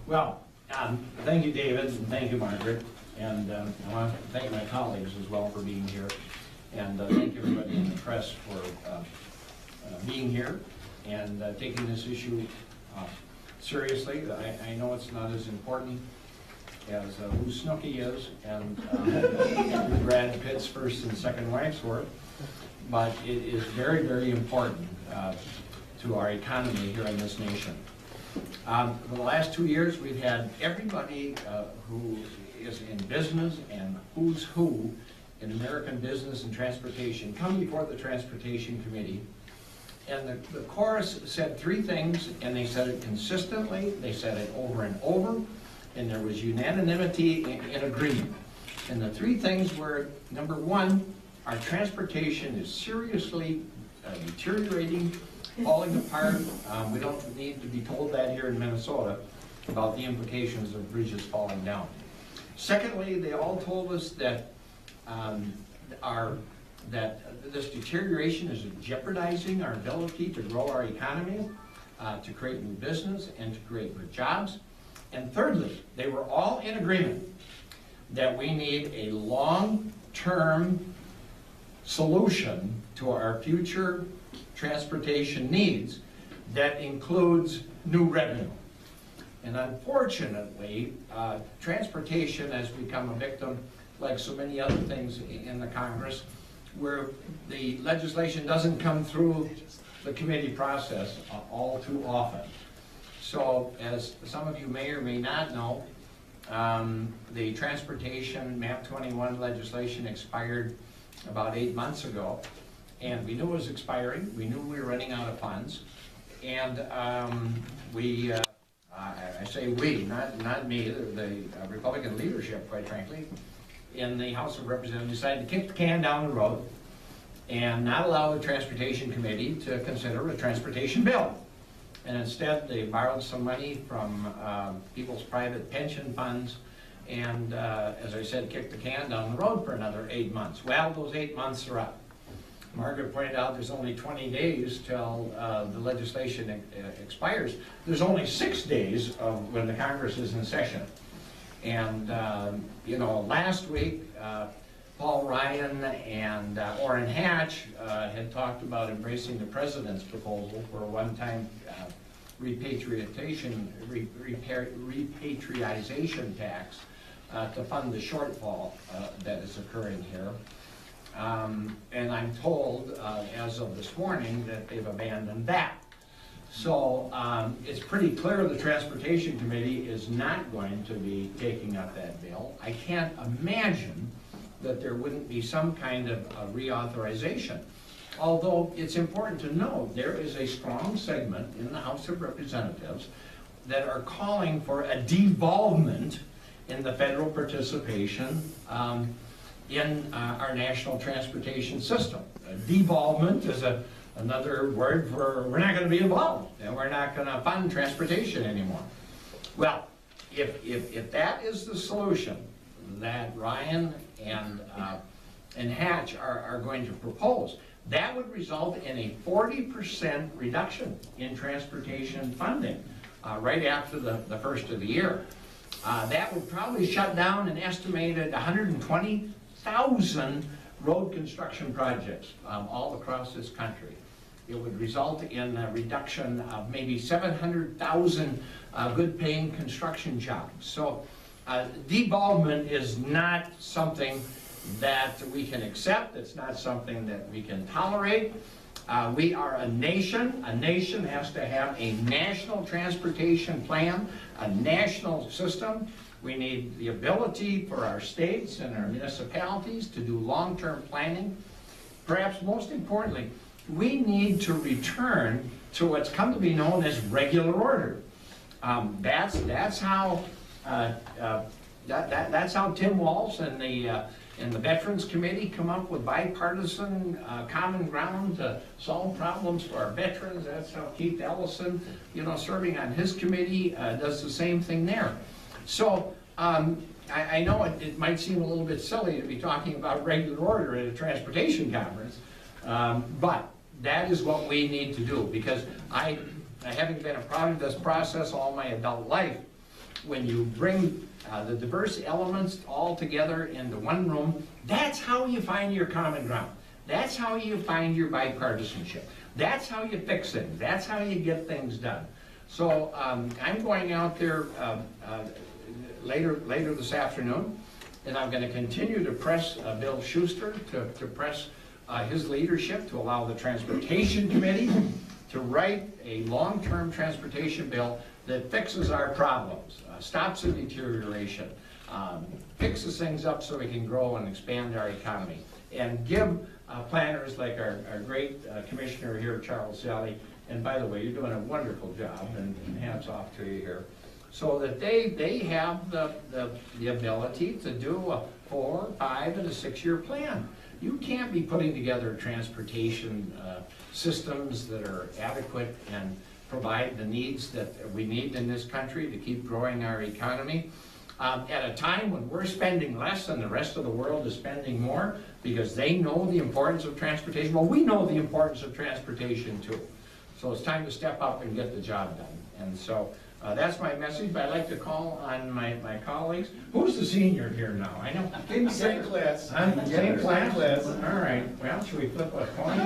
Well, thank you, David, and thank you, Margaret. And I want to thank my colleagues as well for being here. And thank everybody in the press for being here and taking this issue seriously. I know it's not as important as who Snooki is and who Brad Pitt's first and second wives were, but it is very, very important to our economy here in this nation. For the last 2 years, we've had everybody who is in business and who's who in American business and transportation come before the Transportation Committee. And the chorus said three things, and they said it consistently, they said it over and over, and there was unanimity in agreement. And the three things were, number one, our transportation is seriously deteriorating, falling apart. We don't need to be told that here in Minnesota about the implications of bridges falling down. Secondly, they all told us that this deterioration is jeopardizing our ability to grow our economy, to create new business, and to create good jobs. And thirdly, they were all in agreement that we need a long-term solution to our future transportation needs that includes new revenue. And unfortunately, transportation has become a victim, like so many other things in the Congress, where the legislation doesn't come through the committee process all too often. So, as some of you may or may not know, the transportation MAP 21 legislation expired about 8 months ago, and we knew it was expiring. We knew we were running out of funds, and I say we, not me, the Republican leadership, quite frankly, in the House of Representatives decided to kick the can down the road and not allow the Transportation Committee to consider a transportation bill. And instead, they borrowed some money from people's private pension funds and, as I said, kicked the can down the road for another 8 months. Well, those 8 months are up. Margaret pointed out there's only 20 days till the legislation expires. There's only 6 days of when the Congress is in session. And, you know, last week, Paul Ryan and Orrin Hatch had talked about embracing the president's proposal for a one-time repatriation tax to fund the shortfall that is occurring here. And I'm told, as of this morning, that they've abandoned that. So it's pretty clear the Transportation Committee is not going to be taking up that bill. I can't imagine that there wouldn't be some kind of reauthorization. Although it's important to know there is a strong segment in the House of Representatives that are calling for a devolvement in the federal participation in our national transportation system. Devolvement is another word for we're not going to be involved and we're not going to fund transportation anymore. Well, if that is the solution that Ryan and Hatch are going to propose, that would result in a 40% reduction in transportation funding right after the first of the year. That would probably shut down an estimated 120,000 road construction projects all across this country. It would result in a reduction of maybe 700,000 good-paying construction jobs. So devolvement is not something that we can accept. It's not something that we can tolerate. We are a nation. A nation has to have a national transportation plan, a national system. We need the ability for our states and our municipalities to do long-term planning. Perhaps most importantly, we need to return to what's come to be known as regular order. That's how Tim Walz and the Veterans Committee come up with bipartisan common ground to solve problems for our veterans. That's how Keith Ellison, serving on his committee, does the same thing there. So I know it might seem a little bit silly to be talking about regular order at a transportation conference, but that is what we need to do, because having been a part of this process all my adult life, when you bring the diverse elements all together into one room, that's how you find your common ground. That's how you find your bipartisanship. That's how you fix things. That's how you get things done. So I'm going out there later this afternoon, and I'm going to continue to press Bill Schuster to press his leadership to allow the Transportation Committee to write a long-term transportation bill that fixes our problems, stops the deterioration, fixes things up so we can grow and expand our economy, and give planners like our great commissioner here, Charles Zelle, and by the way, you're doing a wonderful job, and hats off to you here, so that they have the ability to do a 4, 5, and a 6-year plan. You can't be putting together transportation systems that are adequate and provide the needs that we need in this country to keep growing our economy at a time when we're spending less and the rest of the world is spending more because they know the importance of transportation. Well, we know the importance of transportation too. So it's time to step up and get the job done. And so that's my message, but I'd like to call on my colleagues. Who's the senior here now? I know. Same class. Same class? All right. Well, should we flip a coin?